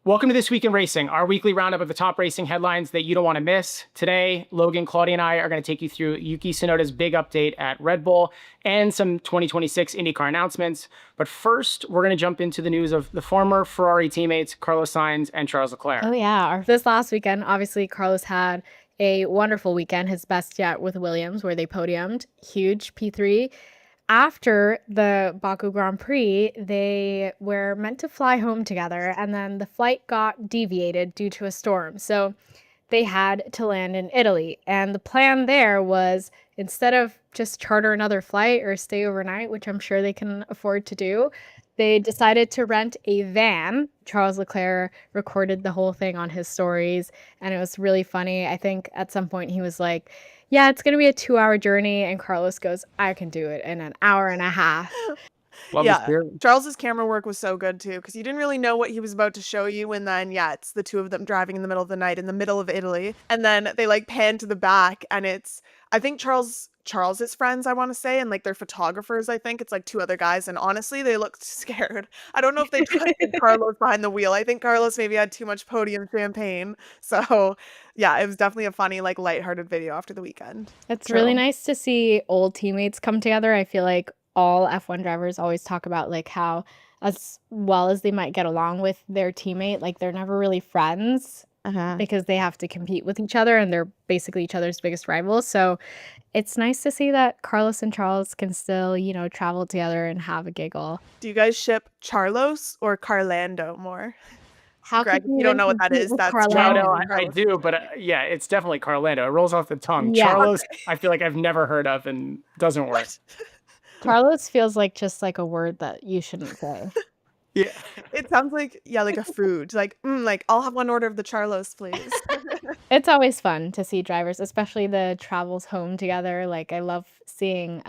Welcome to This Week in Racing, our weekly roundup of the top racing headlines that you don't want to miss. Today, Logan, Claudia, and I are going to take you through Yuki Tsunoda's big update at Red Bull and some 2026 IndyCar announcements. But first, we're going to jump into the news of the former Ferrari teammates, Carlos Sainz and Charles Leclerc. Oh, yeah. This last weekend, obviously, Carlos had a wonderful weekend, his best yet with Williams, where they podiumed. Huge P3. After the Baku Grand Prix, they were meant to fly home together, and then the flight got deviated due to a storm. So they had to land in Italy. And the plan there was, instead of just charter another flight or stay overnight, which I'm sure they can afford to do, they decided to rent a van. Charles Leclerc recorded the whole thing on his stories, and it was really funny. I think at some point he was like, yeah, it's going to be a 2-hour journey. And Carlos goes, I can do it in an hour and a half. Charles's camera work was so good too, because you didn't really know what he was about to show you, and then it's the two of them driving in the middle of the night in the middle of Italy, and then they like pan to the back, and it's I think Charles's friends, I want to say, and like their photographers. I think it's like two other guys, and honestly, they looked scared. I don't know if they trusted Carlos behind the wheel. I think Carlos maybe had too much podium champagne. So yeah, it was definitely a funny, like lighthearted video after the weekend. It's really nice to see old teammates come together. I feel like all F1 drivers always talk about like how, as well as they might get along with their teammate, like they're never really friends because they have to compete with each other and they're basically each other's biggest rivals. So it's nice to see that Carlos and Charles can still, travel together and have a giggle. Do you guys ship Charlos or Carlando more? How Greg, you don't know what that is. That's Carlando. I do, but yeah, it's definitely Carlando. It rolls off the tongue. Yeah. Charlos, I feel like I've never heard of and doesn't work. Carlos feels like just like a word that you shouldn't say. Yeah. It sounds like, like a food. Like I'll have one order of the Charlos, please. It's always fun to see drivers, especially the travels home together. Like I love seeing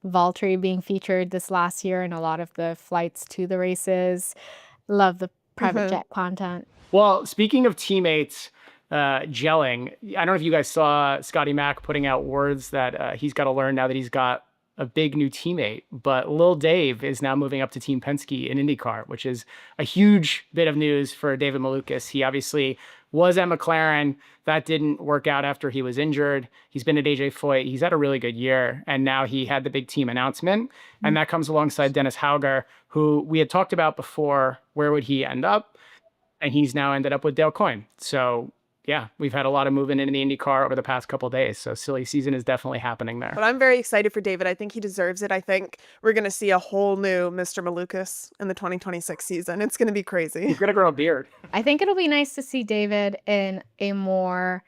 Valtteri being featured this last year in a lot of the flights to the races. Love the private jet content. Well, speaking of teammates gelling, I don't know if you guys saw Scotty Mack putting out words that he's got to learn now that he's got a big new teammate, but Lil Dave is now moving up to Team Penske in IndyCar, which is a huge bit of news for David Malukas. He obviously was at McLaren. That didn't work out after he was injured. He's been at AJ Foyt. He's had a really good year, and now he had the big team announcement, and that comes alongside Dennis Hauger, who we had talked about before. Where would he end up? And he's now ended up with Dale Coyne. So yeah, we've had a lot of movement in the IndyCar over the past couple of days. So silly season is definitely happening there. But I'm very excited for David. I think he deserves it. I think we're going to see a whole new Mr. Malukas in the 2026 season. It's going to be crazy. He's going to grow a beard. I think it'll be nice to see David in a more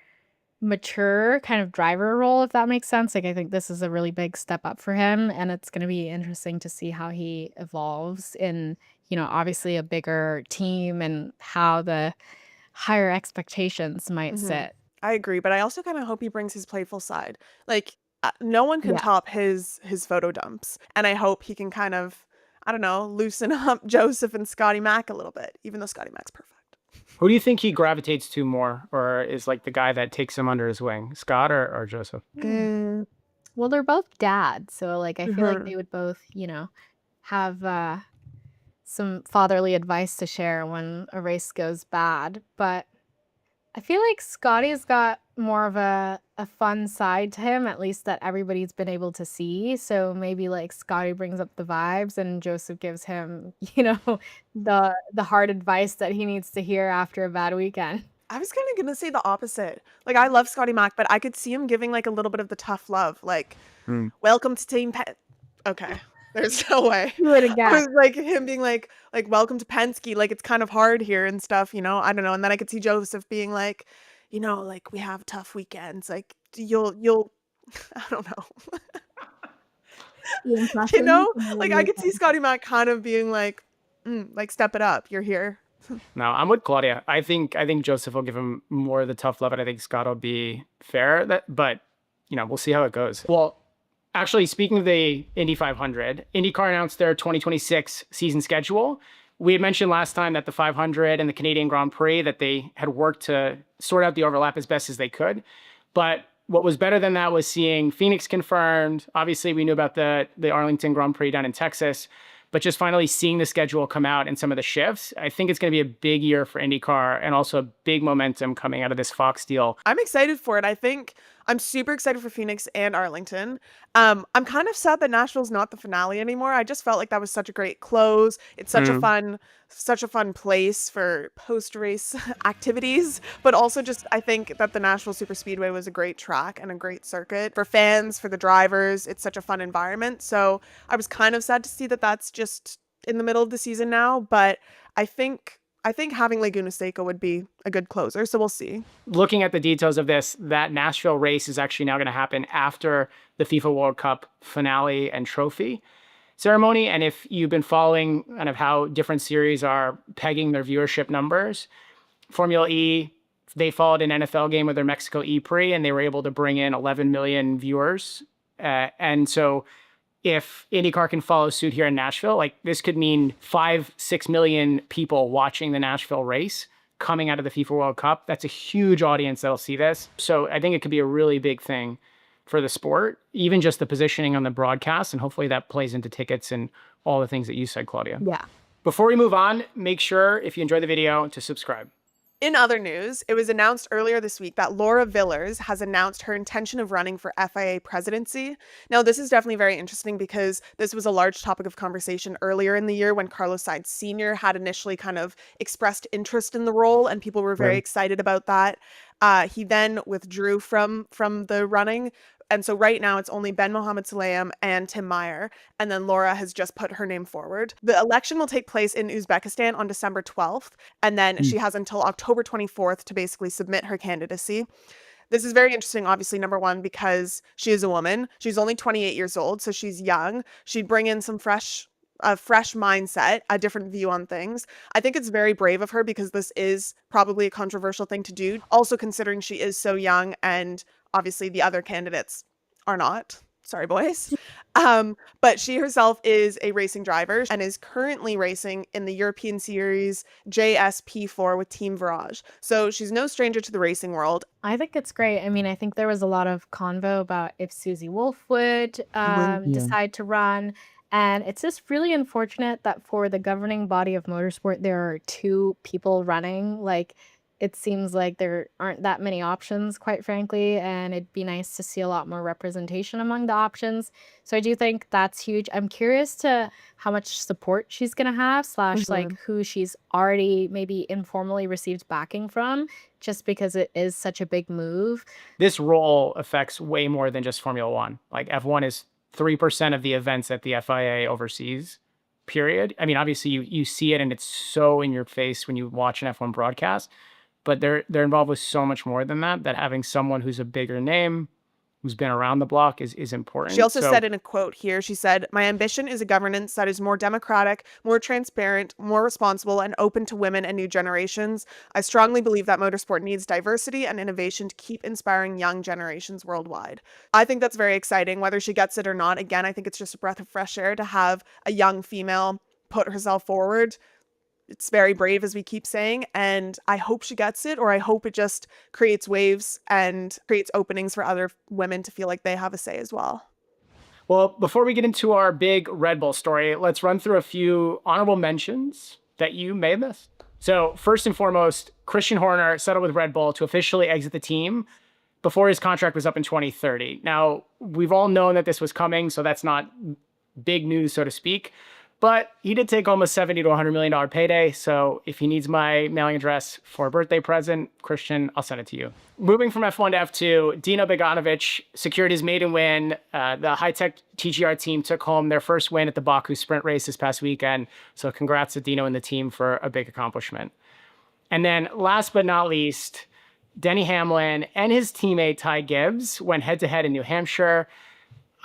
mature kind of driver role, if that makes sense. Like I think this is a really big step up for him, and it's going to be interesting to see how he evolves in, obviously a bigger team and how the higher expectations might sit. I agree, but I also kind of hope he brings his playful side. Like no one can top his photo dumps, and I hope he can kind of, I don't know, loosen up Josef and Scotty Mack a little bit, even though Scotty Mack's perfect. Who do you think he gravitates to more, or is like the guy that takes him under his wing, Scott or Josef? Well, they're both dads, so like I feel like they would both, have some fatherly advice to share when a race goes bad. But I feel like Scotty's got more of a fun side to him, at least that everybody's been able to see. So maybe like Scotty brings up the vibes and Josef gives him, the hard advice that he needs to hear after a bad weekend. I was kind of going to say the opposite. Like, I love Scotty Mack, but I could see him giving like a little bit of the tough love. Like, welcome to Team Penske. Okay. There's no way. Do it again. It was like him being like welcome to Penske, like it's kind of hard here and stuff, I don't know. And then I could see Josef being like, like we have tough weekends, like you'll I don't know. Like I could see Scotty Mack kind of being like step it up, you're here. No, I'm with Claudia. I think Josef will give him more of the tough love, and I think Scott will be fair. But we'll see how it goes. Well, actually, speaking of the Indy 500, IndyCar announced their 2026 season schedule. We had mentioned last time that the 500 and the Canadian Grand Prix, that they had worked to sort out the overlap as best as they could. But what was better than that was seeing Phoenix confirmed. Obviously, we knew about the Arlington Grand Prix down in Texas. But just finally seeing the schedule come out and some of the shifts, I think it's going to be a big year for IndyCar and also a big momentum coming out of this Fox deal. I'm excited for it. I think I'm super excited for Phoenix and Arlington. I'm kind of sad that Nashville's not the finale anymore. I just felt like that was such a great close. It's such a fun place for post-race activities, but also just I think that the Nashville Superspeedway was a great track and a great circuit for fans, for the drivers. It's such a fun environment. So I was kind of sad to see that that's just in the middle of the season now, but I think having Laguna Seca would be a good closer, so we'll see. Looking at the details of this, that Nashville race is actually now going to happen after the FIFA World Cup finale and trophy ceremony. And if you've been following kind of how different series are pegging their viewership numbers, Formula E, they followed an NFL game with their Mexico E-Prix, and they were able to bring in 11 million viewers. And so if IndyCar can follow suit here in Nashville, like this could mean 5-6 million people watching the Nashville race coming out of the FIFA World Cup. That's a huge audience that'll see this. So I think it could be a really big thing for the sport, even just the positioning on the broadcast. And hopefully that plays into tickets and all the things that you said, Claudia. Yeah. Before we move on, make sure if you enjoyed the video to subscribe. In other news, it was announced earlier this week that Laura Villars has announced her intention of running for FIA presidency. Now, this is definitely very interesting because this was a large topic of conversation earlier in the year when Carlos Sainz Sr. had initially kind of expressed interest in the role, and people were very excited about that. He then withdrew from the running. And so right now it's only Ben Mohammed Sulayem and Tim Meyer, and then Laura has just put her name forward. The election will take place in Uzbekistan on December 12th, and then she has until October 24th to basically submit her candidacy. This is very interesting, obviously, number one, because she is a woman. She's only 28 years old, so she's young. She'd bring in some fresh mindset, a different view on things. I think it's very brave of her because this is probably a controversial thing to do. Also considering she is so young and obviously the other candidates are not. Sorry, boys. But she herself is a racing driver and is currently racing in the European Series JSP4 with Team Virage. So she's no stranger to the racing world. I think it's great. I mean, I think there was a lot of convo about if Susie Wolf would decide to run. And it's just really unfortunate that for the governing body of motorsport, there are two people running. Like, it seems like there aren't that many options, quite frankly, and it'd be nice to see a lot more representation among the options. So I do think that's huge. I'm curious to how much support she's going to have, / like who she's already maybe informally received backing from, just because it is such a big move. This role affects way more than just Formula One. Like F1 is 3% of the events that the FIA oversees, period. I mean, obviously you see it and it's so in your face when you watch an F1 broadcast, but they're involved with so much more than that, that having someone who's a bigger name, who's been around the block is important. She also said in a quote here, she said, "My ambition is a governance that is more democratic, more transparent, more responsible, and open to women and new generations. I strongly believe that motorsport needs diversity and innovation to keep inspiring young generations worldwide." I think that's very exciting, whether she gets it or not. Again, I think it's just a breath of fresh air to have a young female put herself forward. It's very brave, as we keep saying, and I hope she gets it, or I hope it just creates waves and creates openings for other women to feel like they have a say as well. Well, before we get into our big Red Bull story, let's run through a few honorable mentions that you may have missed. So first and foremost, Christian Horner settled with Red Bull to officially exit the team before his contract was up in 2030. Now, we've all known that this was coming, so that's not big news, so to speak. But he did take home a $70 to $100 million payday. So if he needs my mailing address for a birthday present, Christian, I'll send it to you. Moving from F1 to F2, Dino Beganovic secured his maiden win. The high-tech TGR team took home their first win at the Baku sprint race this past weekend. So congrats to Dino and the team for a big accomplishment. And then last but not least, Denny Hamlin and his teammate Ty Gibbs went head-to-head in New Hampshire.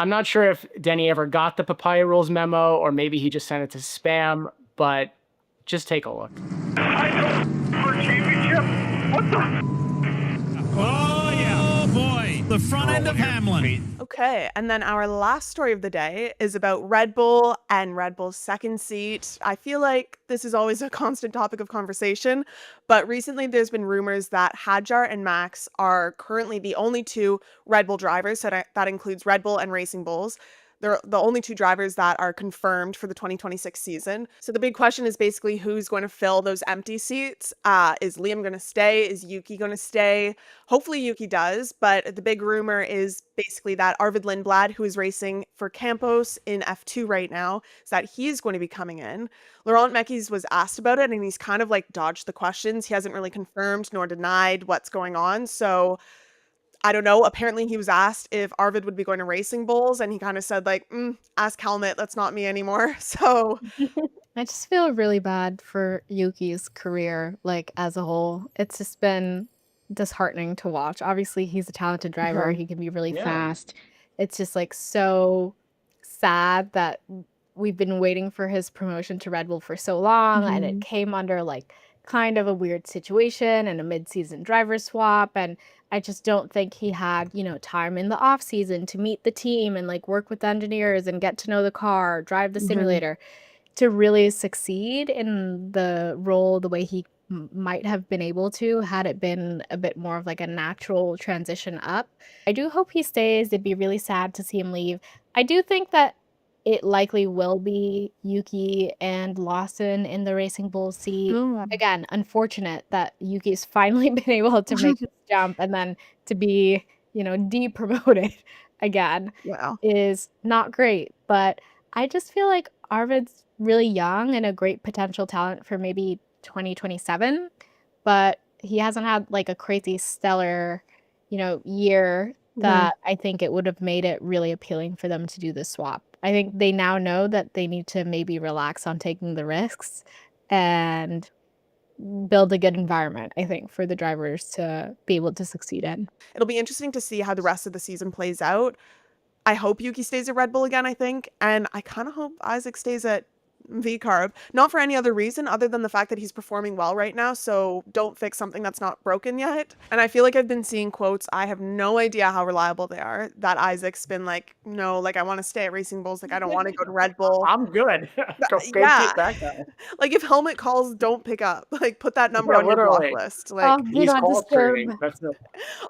I'm not sure if Denny ever got the Papaya Rules memo, or maybe he just sent it to spam, but just take a look. I go for a championship. What the? Oh, yeah. Oh, boy. The front end of Hamlin. Okay, and then our last story of the day is about Red Bull and Red Bull's second seat. I feel like this is always a constant topic of conversation, but recently there's been rumors that Hadjar and Max are currently the only two Red Bull drivers, so that includes Red Bull and Racing Bulls, They're the only two drivers that are confirmed for the 2026 season. So the big question is basically who's going to fill those empty seats. Is Liam going to stay? Is Yuki going to stay? Hopefully Yuki does, but the big rumor is basically that Arvid Lindblad, who is racing for Campos in F2 right now, is that he's going to be coming in. Laurent Mekies was asked about it, and he's kind of like dodged the questions. He hasn't really confirmed nor denied what's going on. So I don't know. Apparently he was asked if Arvid would be going to Racing Bulls, and he kind of said like, ask Helmet, that's not me anymore. So I just feel really bad for Yuki's career, like as a whole. It's just been disheartening to watch. Obviously, he's a talented driver. He can be really fast. It's just like so sad that we've been waiting for his promotion to Red Bull for so long, and it came under like kind of a weird situation and a mid-season driver swap. And I just don't think he had, time in the off season to meet the team and like work with engineers and get to know the car, drive the simulator to really succeed in the role the way he might have been able to had it been a bit more of like a natural transition up. I do hope he stays. It'd be really sad to see him leave. I do think that it likely will be Yuki and Lawson in the Racing Bull seat. Again, unfortunate that Yuki's finally been able to make this jump, and then to be, depromoted again is not great. But I just feel like Arvid's really young and a great potential talent for maybe 2027, but he hasn't had like a crazy stellar, year that I think it would have made it really appealing for them to do the swap. I think they now know that they need to maybe relax on taking the risks and build a good environment, I think, for the drivers to be able to succeed in. It'll be interesting to see how the rest of the season plays out. I hope Yuki stays at Red Bull again, I think, and I kind of hope Isaac stays at V-Carb, not for any other reason other than the fact that he's performing well right now, so don't fix something that's not broken yet. And I feel like I've been seeing quotes, I have no idea how reliable they are, that Isaac's been like, no, like I want to stay at Racing Bulls, like I don't want to go to Red Bull. I'm good. Go Yeah. get that guy. Like if Helmet calls, don't pick up. Like put that number on your block list. Like He's call screening. That's it.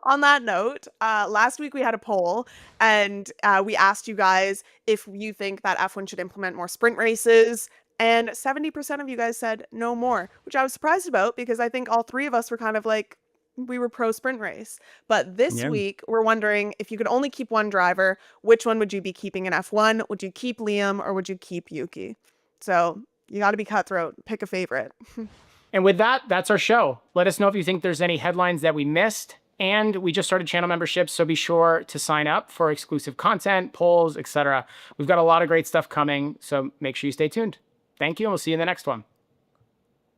on that note, last week we had a poll, and we asked you guys if you think that F1 should implement more sprint races, and 70% of you guys said no more, which I was surprised about because I think all three of us were kind of like, we were pro sprint race. But this week, we're wondering if you could only keep one driver, which one would you be keeping in F1? Would you keep Liam or would you keep Yuki? So you got to be cutthroat. Pick a favorite. And with that, that's our show. Let us know if you think there's any headlines that we missed. And we just started channel memberships, so be sure to sign up for exclusive content, polls, etc. We've got a lot of great stuff coming, so make sure you stay tuned. Thank you, and we'll see you in the next one.